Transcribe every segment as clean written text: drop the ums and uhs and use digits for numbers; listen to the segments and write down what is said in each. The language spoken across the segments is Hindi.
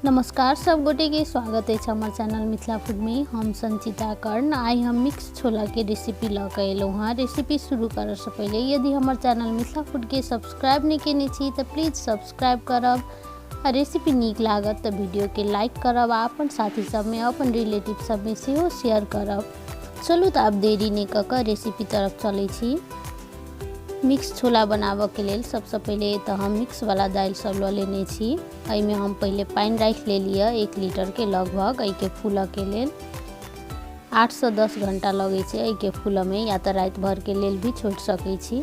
नमस्कार सब गोटे के स्वागत है हमारे चैनल मिथिला फूड में। हम संचिता कर्ण आई हम मिक्स छोला के रेसिपी लग एलूँ हाँ। रेसिपी शुरू करे से पहले यदि हमारे चैनल मिथिला फूड के सब्सक्राइब नहीं केने छी तो प्लीज सब्सक्राइब करब। रेसिपी नीक लागत तो वीडियो के लाइक करब, अपन साथी सब में अपन रिलेटिव सब में सेहो शेयर करब। चलू तो आप देरी नहीं कऽ रेसिपी तरफ चलै छी। मिक्स छोला बनाबऽ के लेल सबसे पहले तो हम मिक्स वाला दाल सब ल लेने छी। एहिमे हम पहले पानी राख लेलिए 1 लीटर के लगभग। एहि के फूलऽ के लेल 8 से 10 घंटा लगे छै एहि के फूलऽ में, या तो रात भर के लेल भी छोड़ सकै छी।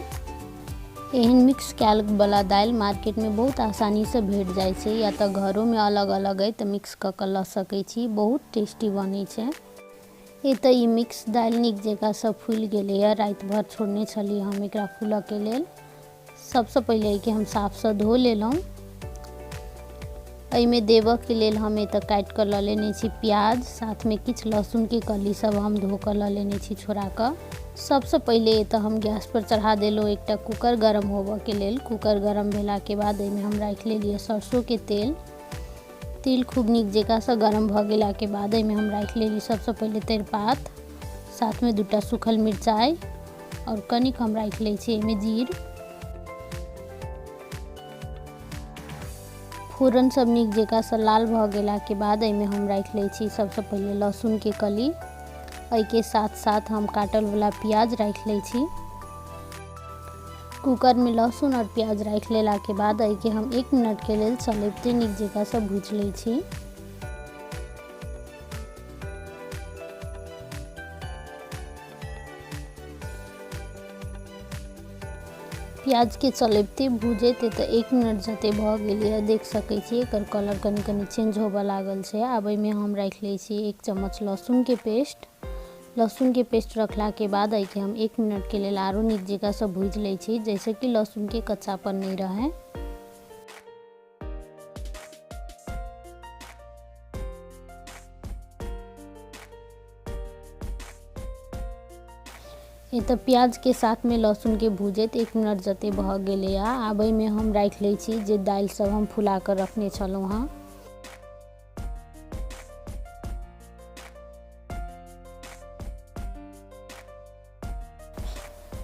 एहन मिक्स कैल वाला दाल मार्केट में बहुत आसानी से भेट जाय छै, या तो घरों में अलग अलग है तो मिक्स कऽ के ल सकै छी। बहुत टेस्टी बनै छै। ये तो ये मिक्स दाल नीक जगह से फूल गए, रात भर छोड़ने छलिए हम एकरा फूलऽ के लेल। सबसे पहले कि हम साफ से धो लेलहुँ। एहिमे देबऽ के लेल हम एतऽ काट कर ल लेने छी प्याज, साथ में किछ लहसुन के कली सब हम धो कर ल लेने छी छोड़ा कर। सबसे पहले एतऽ हम गैस पर चढ़ा देलहुँ एकटा कुकर गरम होबऽ के लेल। कुकर गरम भेला के बाद एहिमे हम राख लेलिए सरसों के तेल। तेल खूब नीक जगह से गरम भ गेला के बाद एहिमे हम राख लेली सबसे पहले तेजपात, साथ में 2टा सूखल मिर्चाई और कनिक हम राख ले छी एहिमे जीर। फोरन सब नीक जगह से लाल भ गेला के बाद एहिमे हम राख ले छी सबसे पहले लहसुन के कली। एहि के साथ साथ हम काटल वाला प्याज राख ले छी। कुकर में लहसुन और प्याज राख लेला के बाद एहि के हम 1 मिनट के लेल चलैबते नीक जगह से भूज ले छी। प्याज के चलैबते भूजते तो 1 मिनट जते भ गेलिए देख सकै छी एकर कलर कनी चेंज होबऽ लागल छै। आब एहिमे हम राख ले छी 1 चम्मच लहसुन के पेस्ट। लहसुन के पेस्ट रखला के बाद एहि के हम 1 मिनट के लिए आरो नीक जगह से भूज ले छी, जैसे कि लहसुन के कच्चापन नहीं रहे। ये तो प्याज के साथ में लहसुन के भूजत 1 मिनट जते भ गेले। आब एहिमे हम राख ले छी जे दाल सब हम फुला कर रखने छलहुँ हाँ।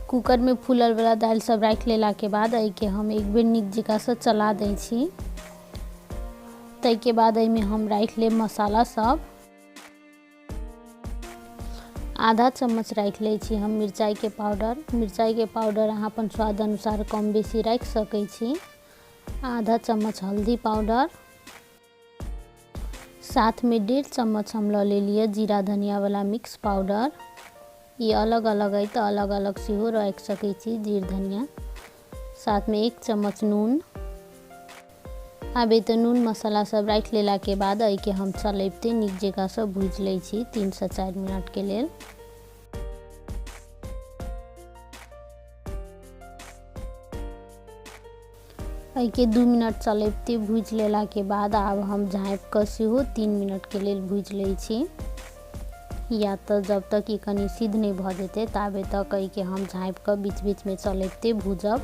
कुकर में फूलल वाला दाल सब राख लेला के बाद एहि के हम एक बेर नीक जगह से चला दै छी। ताहि के बाद एहिमे हम राख लेब मसाला सब। आधा चम्मच राख ले छी हम मिरचाई के पाउडर। मिरचाई के पाउडर अहाँ अपन स्वाद अनुसार कम बेसी राख सकै छी। आधा चम्मच हल्दी पाउडर, साथ में 1.5 चम्मच हम ल लेलिए जीरा धनिया वाला मिक्स पाउडर। ये अलग अलग है तो अलग अलग सेहो रख सकै छी जीर धनिया। साथ में 1 चम्मच नून। आब तो नून मसाला सब राख लेला के बाद एहि के हम चलैबते नीक जगह से भूज ले छी 3 से 4 मिनट के लेल। एहि के 2 मिनट चलैबते भूज लेला के बाद आब हम झाँप कर सेहो 3 मिनट के लेल भूज ले छी, या तो जब तक ये कनी सिद्ध नहीं भ जेते ताबे तक एहि के हम झाँप कर बीच बीच में चलैबते भूजब।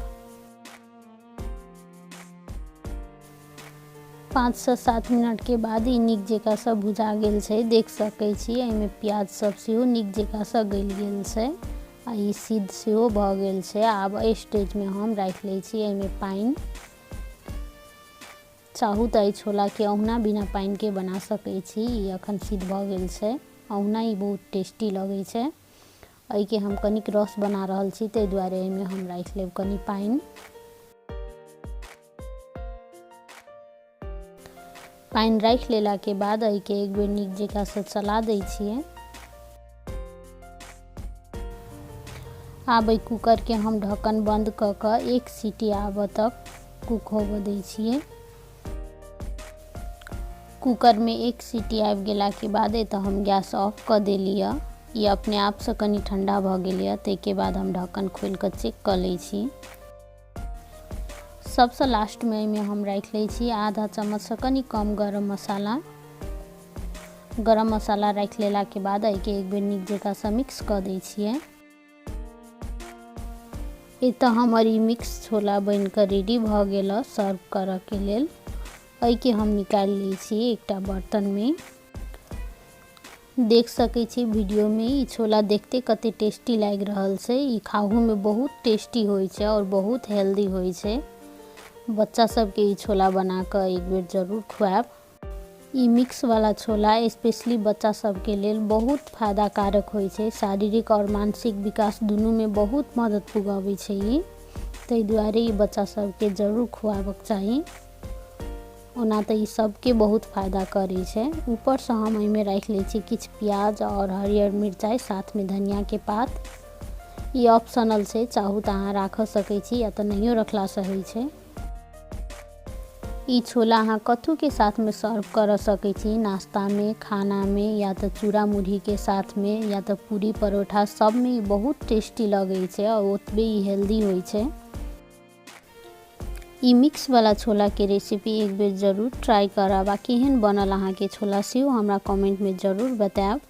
5 से 7 मिनट के बाद ई नीक जगह से भुजा गेल छै, देख सकै छी। एहिमे प्याज सब सेहो नीक जगह से गल गेल छै आ ई सिद्ध सेहो भ गेल छै। आब एहि स्टेज में हम राख ले छी एहिमे पानी। चाहू तो एहि छोला के ओहुना बिना पानी के बना सकै छी। ई अखन सिद्ध भ गेल छै, ओहुना ही बहुत टेस्टी लगे छै। एहि के हम कनिक रस बना रहल छी, ताहि दुआरे एहिमे हम राख लेब कनी पानी। पानी राख लेला के बाद एहि के एक बेर नीक जगह से चला दै छियै। आब एहि कुकर के हम ढक्कन बंद कऽ कऽ 1 सीटी आबऽ तक कुक होबऽ दै छियै। कुकर में 1 सीटी आबि गेला के बाद तो हम गैस ऑफ कर देलिए। ये अपने आप से कनी ठंडा भ गेलिए। ताहि के बाद हम ढक्कन खोल कर चेक कर ले छी। सबसे लास्ट में एहिमे हम राख ले छी आधा चम्मच से कनी कम गरम मसाला। गरम मसाला राख लेला के बाद एहि के एक बेर नीक जगह से मिक्स कर दै छियै। ये तो हमारी मिक्स छोला बन कर रेडी भ गेल सर्व करऽ के लेल। एहि के हम निकाल ली छी एकटा बर्तन में। देख सकै छी वीडियो में ई छोला देखते कते टेस्टी लाग रहल छै। ई खाहू में बहुत टेस्टी होय छै और बहुत हेल्दी होय छै। बच्चा सबके ई छोला बना कऽ एक बेर जरूर खुआएब। ई मिक्स वाला छोला स्पेशली बच्चा सबके लेल बहुत फायदा कारक होय छै। शारीरिक और मानसिक विकास दुनू में बहुत मदद पुगाबै छै ई। ताहि दुआरे ई बच्चा सबके जरूर खुआबक चाही। ओना तऽ ई सबके बहुत फायदा करै छै। ऊपर से हम एहिमे राख लै छी किछ प्याज और हरियर मिरचाई, साथ में धनिया के पात। ई ऑप्शनल छै, चाहू तऽ अहाँ राख सकै छी या तऽ नहियो रखला से होइ छै। ई छोला अहाँ कथू के साथ में सर्व कर सकै छी, नाश्ता में, खाना में, या तो चूड़ा मुढ़ी के साथ में, या तो पूरी परोठा, सब में ई बहुत टेस्टी लगे छै और ओतबे ई हेल्दी होय छै। ई मिक्स वाला छोला के रेसिपी एक बेर जरूर ट्राई करब आ केहन बनल अहाँ के छोला सेहो हमरा कमेंट में जरूर बताएब।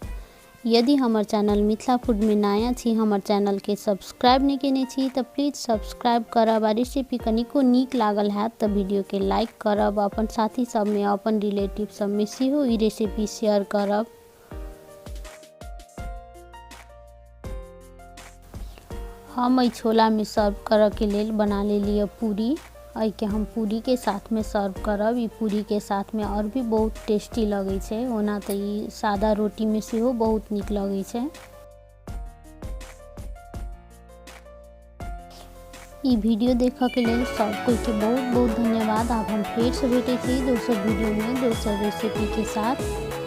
यदि हमर चैनल मिथिला फूड में नया छी, हमर चैनल के सब्सक्राइब नहीं केने छी तऽ प्लीज सब्सक्राइब करब। आ रेसिपी कनिको नीक लागल हैत तऽ वीडियो के लाइक करब। अपन साथी सब में, अपन रिलेटिव सब में सेहो ई रेसिपी शेयर करब। हम ई छोला में सर्व करऽ के लेल बना लेलिए पूरी। एहि के हम पूरी के साथ में सर्व करब। ई पूरी के साथ में और भी बहुत टेस्टी लगे छै। ओना तऽ ई सादा रोटी में सेहो बहुत नीक लगे छै। ई वीडियो देखऽ के लेल सब कोई के बहुत बहुत धन्यवाद। आब हम फेर से भेटै छी दोसर वीडियो में दोसर रेसिपी के साथ।